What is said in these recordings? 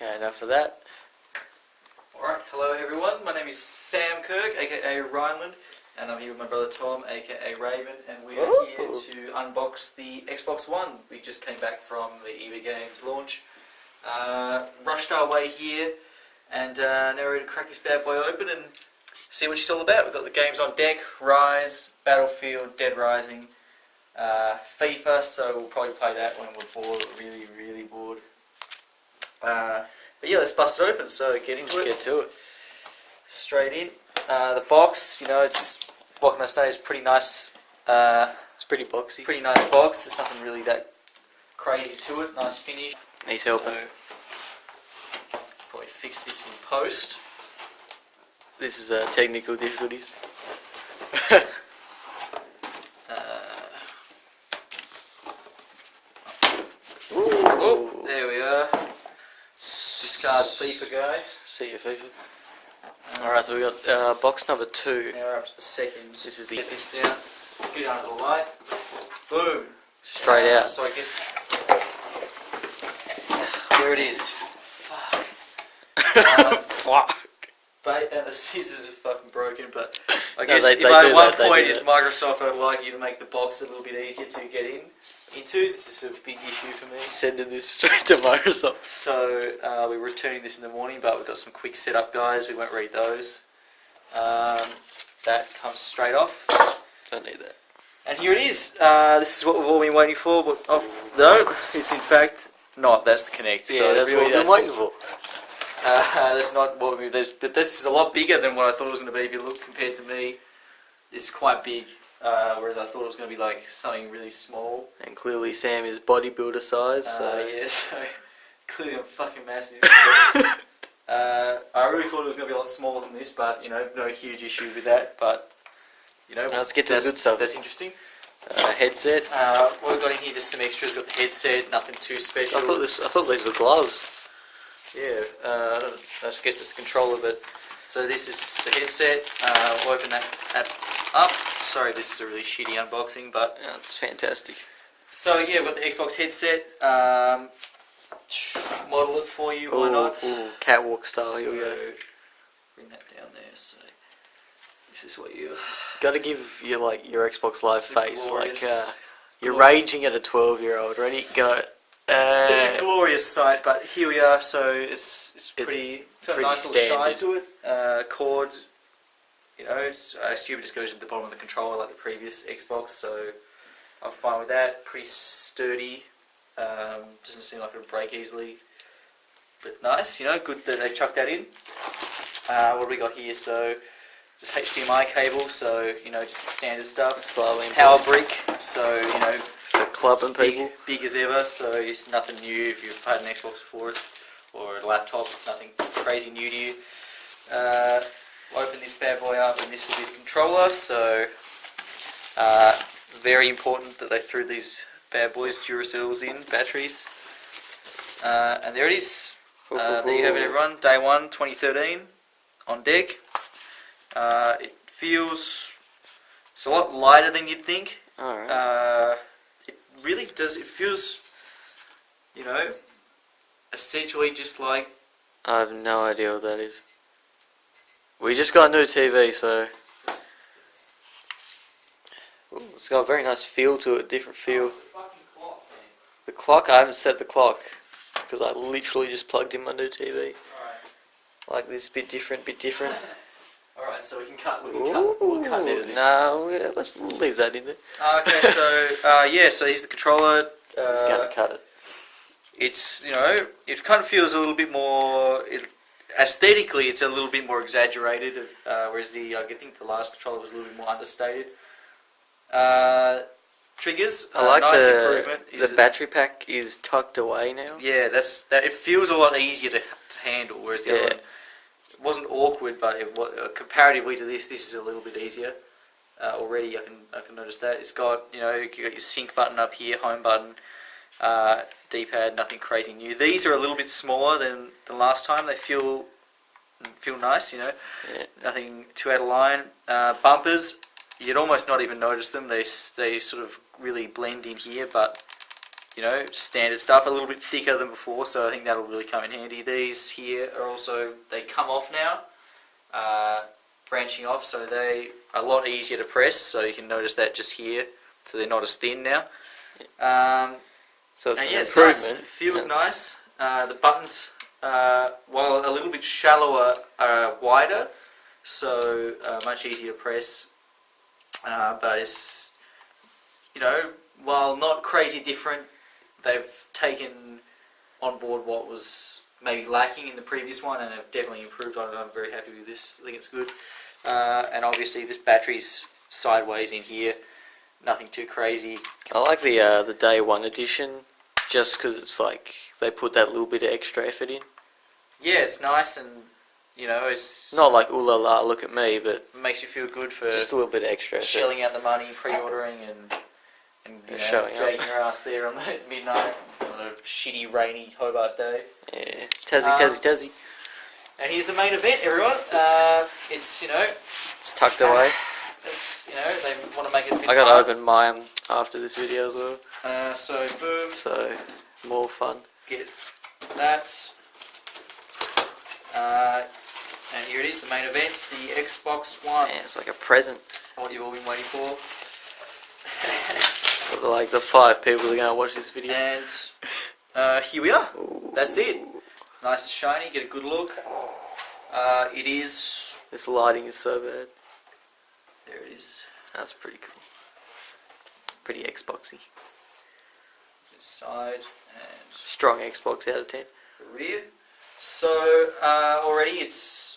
Okay, enough of that. Alright, hello everyone, my name is Sam Kirk, aka Rhineland, and I'm here with my brother Tom, aka Raven, and we are here to unbox the Xbox One. We just came back from the EV Games launch, rushed our way here, and now we're ready to crack this bad boy open and see what she's all about. We've got the games on deck: Rise, Battlefield, Dead Rising, FIFA, so we'll probably play that when we're bored, really bored. But yeah, let's bust it open, so get to it. Straight in. The box, you know, what can I say, it's pretty nice. It's pretty boxy. Pretty nice box, there's nothing really that crazy to it, nice finish. He's helping. So, probably fix this in post. This is technical difficulties. Oh, there we are. Discard FIFA guy. See you, FIFA. Alright, so we got box number 2. Now we're up to the second. This is the... Get this down. Get under the light. Boom. Straight out. So I guess... There it is. Fuck. Fuck. And the scissors are fucking broken, but I No, guess they if at do one that, they point do is that. Microsoft, I'd like you to make the box a little bit easier to get into. This is a big issue for me. Sending this straight to Microsoft. So we're returning this in the morning, but we've got some quick setup guides. We won't read those. That comes straight off. Don't need that. And here it is. This is what we've all been waiting for. But no, it's in fact not. That's the Kinect. Yeah, so that's really what we've been waiting for. That's not what we. But this is a lot bigger than what I thought it was going to be. If you look compared to me, it's quite big. Whereas I thought it was going to be like something really small. And clearly Sam is bodybuilder size, so... Yeah, so clearly I'm fucking massive. I really thought it was going to be a lot smaller than this, but you know, no huge issue with that. But you know, now let's get to the good stuff. That's interesting. Headset. What we've got in here, just some extras. We've got the headset, nothing too special. I thought these were gloves. Yeah, I guess it's a controller, but... So this is the headset. We'll open that up. Sorry, this is a really shitty unboxing, but... Yeah, it's fantastic. So yeah, we've got the Xbox headset. Model it for you, why not? Ooh, catwalk style, here we go. Bring that down there, so... This is what you... Gotta give you, like, your Xbox Live face, glorious, like, you're raging at a 12-year-old. Ready? Go. It's a glorious sight, but here we are, so it's pretty got a nice little shine to it. Cord, you know, I assume it just goes to the bottom of the controller like the previous Xbox, so I'm fine with that. Pretty sturdy, doesn't seem like it'll break easily, but nice, you know, good that they chucked that in. What do we got here? So just HDMI cable, so you know, just standard stuff. Slightly power brick, so you know, for clubbing people. Big as ever, so it's nothing new if you've had an Xbox before it, or a laptop, it's nothing crazy new to you. We'll open this bad boy up, and this will be the controller, so very important that they threw these bad boys, Duracells in, batteries. And there it is. There you have it everyone, day 1, 2013, on deck. It feels, it's a lot lighter than you'd think. Alright. It really does, it feels, you know, essentially just like... I have no idea what that is. We just got a new TV, so... Ooh, it's got a very nice feel to it, different feel. The fucking clock, man. The clock, I haven't set the clock, because I literally just plugged in my new TV. Alright. Like this, bit different. Alright, so we'll cut into this. No, yeah, let's leave that in there. Okay, so, yeah, so here's the controller. He's gonna cut it. It's, you know, it kind of feels a little bit more, aesthetically it's a little bit more exaggerated, whereas I think the last controller was a little bit more understated. Triggers, I like nice improvement. The battery pack is tucked away now. Yeah, it feels a lot easier to handle, whereas the other one, it wasn't awkward, but comparatively to this is a little bit easier. Already I can notice that. It's got, you know, you got your sync button up here, home button, D-pad, nothing crazy new. These are a little bit smaller than last time. They feel nice, you know. Yeah. Nothing too out of line. Bumpers, you'd almost not even notice them. They sort of really blend in here, but you know, standard stuff, a little bit thicker than before, so I think that'll really come in handy. These here are also, they come off now, branching off, so they are a lot easier to press, so you can notice that just here, so they're not as thin now. So it's an it's improvement. nice. It feels nice. The buttons, while a little bit shallower, are wider, so much easier to press. But it's, you know, while not crazy different, they've taken on board what was maybe lacking in the previous one, and have definitely improved on it. I'm very happy with this. I think it's good. And obviously this battery's sideways in here. Nothing too crazy. I like the day one edition, just because it's like they put that little bit of extra effort in. Yeah, it's nice, and you know, it's Not like ooh la la, look at me, but makes you feel good for just a little bit of extra effort. shelling out the money, pre-ordering, and you know, showing dragging up. your ass there on the midnight on a shitty, rainy Hobart day. Yeah, Tassie. And here's the main event, everyone. It's, you know, It's tucked away. it's, you know, they want to make it a bit I got fun. to open mine after this video as well. So boom, So more fun. get that. And here it is, the main event, the Xbox One. Man, it's like a present. What you've all been waiting for. For like the 5 people that are gonna watch this video. And here we are. Ooh. That's it. Nice and shiny. Get a good look. It is. This lighting is so bad. There it is. That's pretty cool. Pretty Xboxy. Inside and Strong Xbox out of 10. the rear. So already it's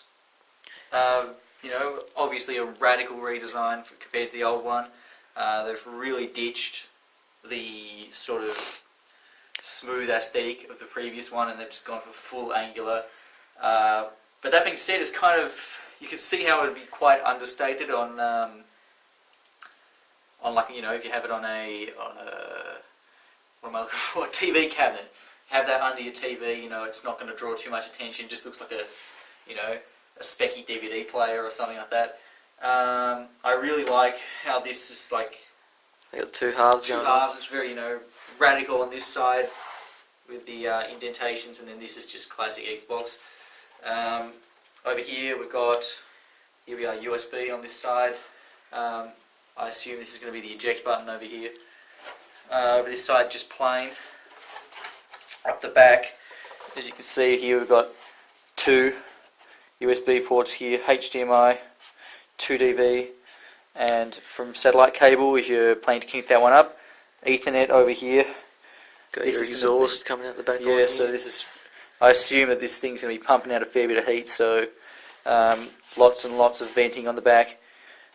you know, obviously a radical redesign compared to the old one. They've really ditched the sort of smooth aesthetic of the previous one, and they've just gone for full angular. But that being said, it's kind of, you can see how it would be quite understated on like, you know, if you have it on a what am I looking for, a TV cabinet. Have that under your TV, you know, it's not going to draw too much attention. It just looks like a, you know, a specky DVD player or something like that. I really like how this is like They got 2 halves two going on. halves. It's very, you know, radical on this side with the indentations, and then this is just classic Xbox. Over here we've got, here we are, USB on this side. I assume this is going to be the eject button over here. Over this side, just plain. Up the back, as you can see here, we've got 2 USB ports here, HDMI, 2DV, and from satellite cable, if you're planning to connect that one up, Ethernet over here. Got This your is exhaust coming out the back. Yeah, so this is, I assume that this thing's going to be pumping out a fair bit of heat, so lots and lots of venting on the back.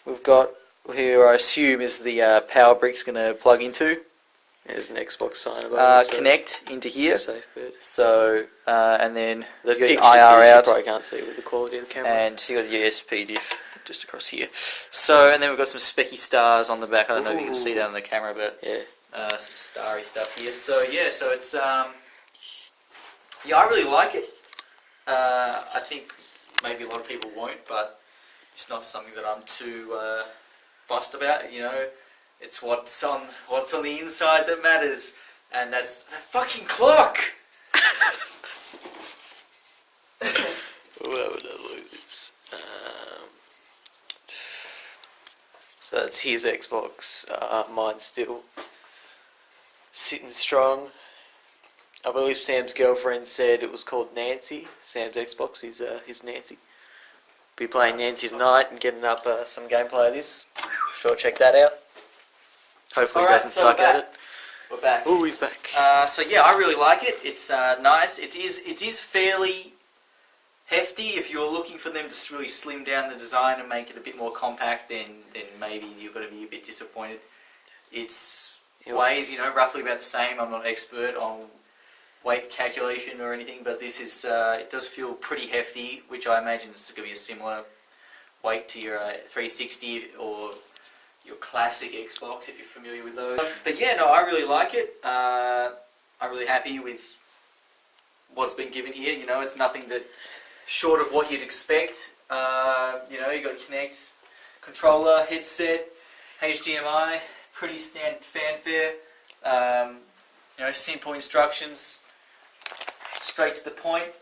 We've got here, I assume, is the power brick's going to plug into. There's an Xbox sign above it, so Connect into here. it's a safe bet. So, and then The you got pictures your IR you out, probably can't see with the quality of the camera. and you got the USB diff just across here. So, and then we've got some specky stars on the back. I don't know if you can see that on the camera, but Yeah. some starry stuff here. So yeah, so it's yeah, I really like it. I think maybe a lot of people won't, but it's not something that I'm too fussed about. You know, it's what's on the inside that matters, and that's the fucking clock. Where would I lose? So that's his Xbox. Mine's still sitting strong. I believe Sam's girlfriend said it was called Nancy. Sam's Xbox is his Nancy. Be playing Nancy tonight and getting up some gameplay of this. Sure, check that out. Hopefully, he Alright, doesn't so suck we're at back. it. We're back. Oh, he's back. So yeah, I really like it. It's nice. It is fairly hefty. If you're looking for them to really slim down the design and make it a bit more compact, then maybe you're going to be a bit disappointed. It's weighs, you know, roughly about the same. I'm not an expert on weight calculation or anything, but this is it does feel pretty hefty, which I imagine is going to be a similar weight to your 360 or your classic Xbox, if you're familiar with those. But yeah, no, I really like it. I'm really happy with what's been given here. You know, it's nothing that short of what you'd expect. You know, you got Kinect, controller, headset, HDMI, pretty standard fanfare. simple instructions, straight to the point.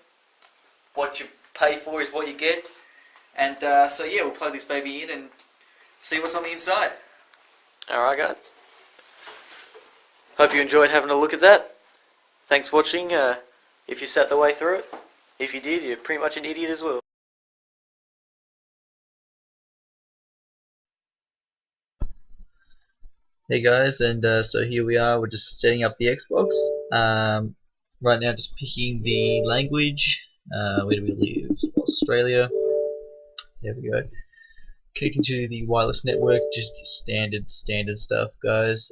What you pay for is what you get. And so yeah, we'll plug this baby in and see what's on the inside. Alright guys, hope you enjoyed having a look at that. Thanks for watching, if you sat the way through it. If you did, you're pretty much an idiot as well. Hey guys, and so here we are, we're just setting up the Xbox. Right now just picking the language. Where do we live? Australia. There we go. Connecting to the wireless network, just standard stuff guys.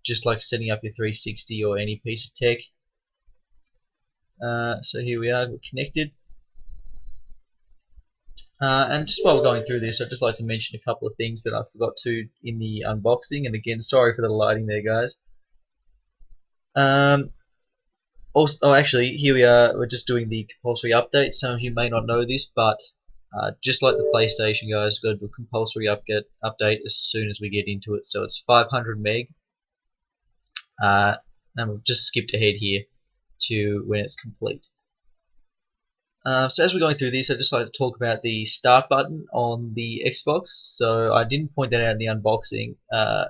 Just like setting up your 360 or any piece of tech. So here we are, we're connected. And just while we're going through this, I'd just like to mention a couple of things that I forgot to in the unboxing. And again, sorry for the lighting there, guys. Actually, here we are. We're just doing the compulsory update. Some of you may not know this, but just like the PlayStation, guys, we've got to do a compulsory update as soon as we get into it. So it's 500 meg. And we've just skipped ahead here to when it's complete. So as we're going through this, I'd just like to talk about the start button on the Xbox. So I didn't point that out in the unboxing,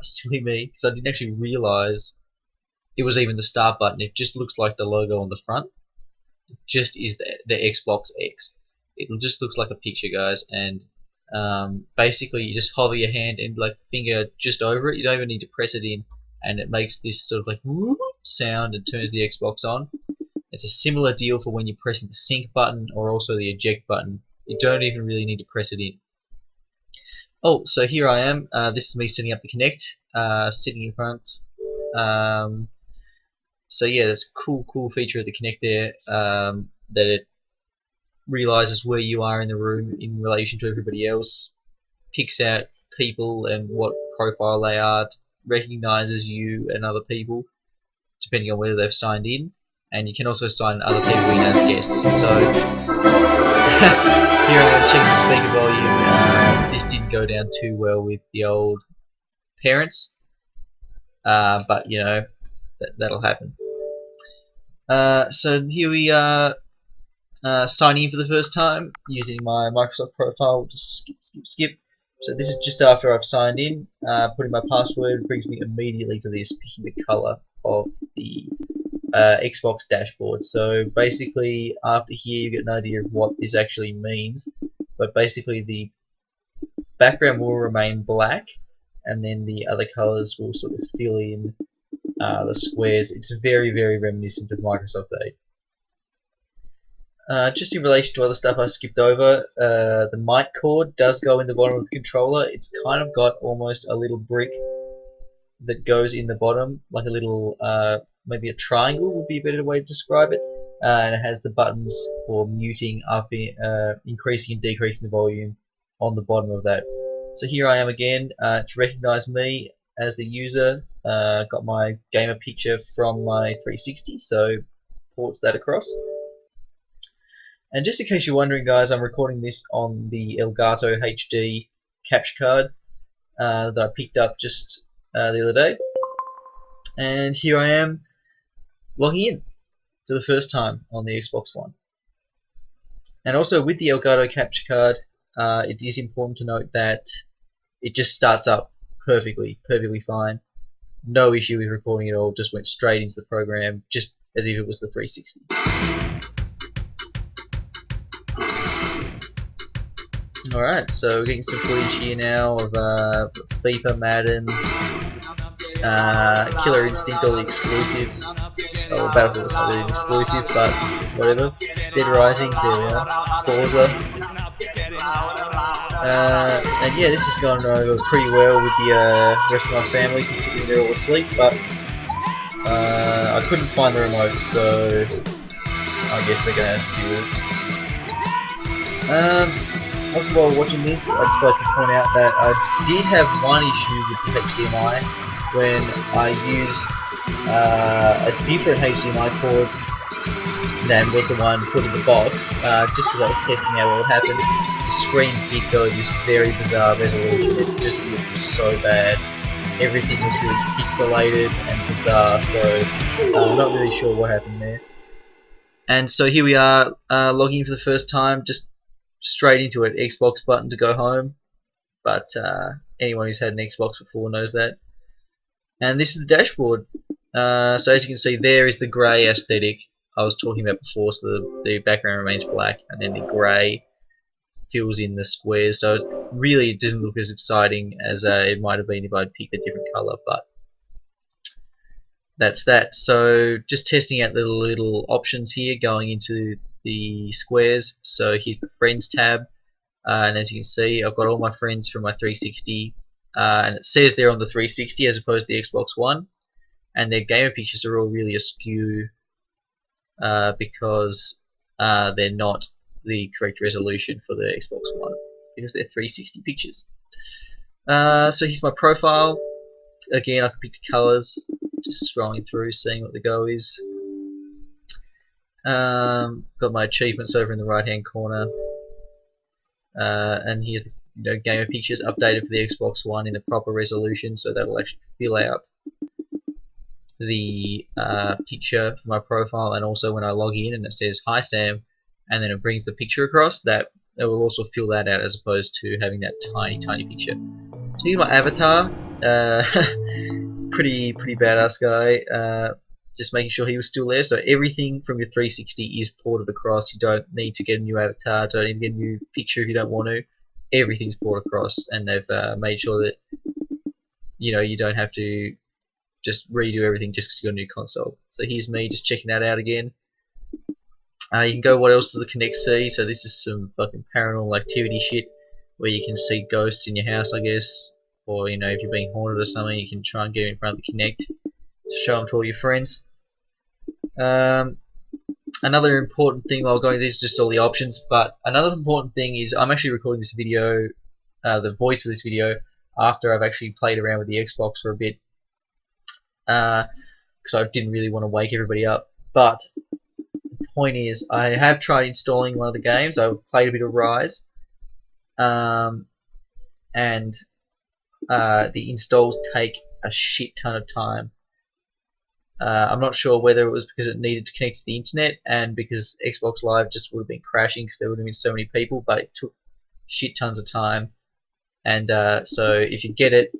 silly me, because I didn't actually realize it was even the start button. It just looks like the logo on the front. It just is the Xbox X. It just looks like a picture, guys, and basically you just hover your hand and like finger just over it. You don't even need to press it in, and it makes this sort of like whoop sound and turns the Xbox on. It's a similar deal for when you're pressing the sync button or also the eject button. You don't even really need to press it in. Oh, so here I am. This is me setting up the Kinect, sitting in front. So yeah, that's a cool feature of the Kinect there, that it realizes where you are in the room in relation to everybody else, picks out people and what profile they are, recognizes you and other people, depending on whether they've signed in. And you can also sign other people in as guests. So here I am checking the speaker volume. This didn't go down too well with the old parents, but you know that'll happen. So here we are, signing in for the first time using my Microsoft profile. Just skip. So this is just after I've signed in. Putting my password brings me immediately to this, picking the color of the Xbox dashboard. So basically after here you get an idea of what this actually means, but basically the background will remain black and then the other colors will sort of fill in the squares. It's very reminiscent of Microsoft 8. Just in relation to other stuff I skipped over, the mic cord does go in the bottom of the controller. It's kind of got almost a little brick that goes in the bottom, like a little maybe a triangle would be a better way to describe it, and it has the buttons for muting, up, increasing and decreasing the volume on the bottom of that. So here I am again, to recognize me as the user. Got my gamer picture from my 360, so ports that across. And just in case you're wondering, guys, I'm recording this on the Elgato HD capture card that I picked up just the other day. And here I am logging in for the first time on the Xbox One. And also with the Elgato capture card, it is important to note that it just starts up perfectly fine. No issue with recording at all, just went straight into the program, just as if it was the 360. Alright, so we're getting some footage here now of FIFA, Madden, Killer Instinct, all the exclusives. Oh, Battlefield is not really an exclusive, but whatever. Dead Rising, there we are. Forza. And yeah, this has gone over pretty well with the rest of my family, considering they're all asleep, but I couldn't find the remote, so I guess they're going to have to do it. Also, while watching this, I'd just like to point out that I did have one issue with the HDMI when I used a different HDMI cord than was the one put in the box, just as I was testing out what would happen. The screen did go this very bizarre resolution. It just looked so bad. everything was really pixelated and bizarre, so I'm not really sure what happened there. And so here we are, logging in for the first time, just straight into it, Xbox button to go home, but anyone who's had an Xbox before knows that. And this is the dashboard. So as you can see, there is the grey aesthetic I was talking about before, so the background remains black, and then the grey fills in the squares, so it doesn't look as exciting as it might have been if I'd picked a different colour, but that's that. So just testing out the little options here going into the squares. So here's the friends tab, and as you can see, I've got all my friends from my 360, and it says they're on the 360 as opposed to the Xbox One, and their gamer pictures are all really askew because they're not the correct resolution for the Xbox One, because they're 360 pictures. So here's my profile. Again, I can pick the colours, just scrolling through, seeing what the go is. Got my achievements over in the right hand corner, and here's the gamer pictures updated for the Xbox One in the proper resolution, so that'll actually fill out the picture for my profile. And also when I log in and it says hi Sam, and then it brings the picture across, that it will also fill that out as opposed to having that tiny picture. So here's my avatar. Pretty badass guy. Just making sure he was still there. So everything from your 360 is ported across. You don't need to get a new avatar. Don't need to get a new picture if you don't want to. Everything's ported across, and they've made sure that you don't have to just redo everything just because you got a new console. So here's me just checking that out again. You can go, what else does the Kinect see? So this is some fucking paranormal activity shit where you can see ghosts in your house, I guess, or if you're being haunted or something, you can try and get in front of the Kinect to show them to all your friends. Another important thing while going, these are just all the options, but another important thing is I'm actually recording this video, the voice for this video, after I've actually played around with the Xbox for a bit, because I didn't really want to wake everybody up. But the point is, I have tried installing one of the games. I've played a bit of Rise, and the installs take a shit ton of time. I'm not sure whether it was because it needed to connect to the internet and because Xbox Live just would have been crashing because there would have been so many people, but it took shit tons of time. And so if you get it,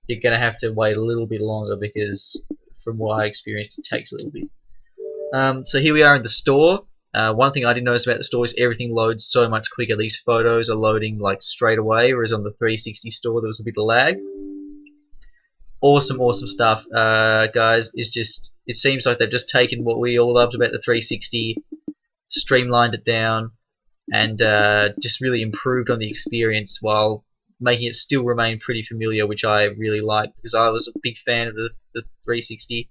you're going to have to wait a little bit longer because from what I experienced, it takes a little bit. So here we are in the store. One thing I didn't notice about the store is everything loads so much quicker. These photos are loading like straight away, whereas on the 360 store there was a bit of lag. Awesome stuff, guys. It seems like they've just taken what we all loved about the 360, streamlined it down, and just really improved on the experience while making it still remain pretty familiar, which I really like because I was a big fan of the 360,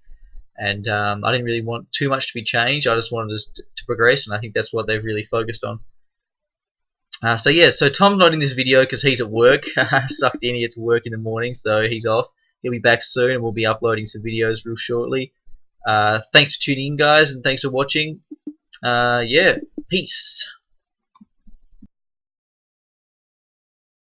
and I didn't really want too much to be changed. I just wanted us to progress, and I think that's what they've really focused on. So yeah, so Tom's not in this video because he's at work. Sucked in, he had to work in the morning, so he's off. He'll be back soon, and we'll be uploading some videos real shortly. Thanks for tuning in, guys, and thanks for watching. Yeah, peace.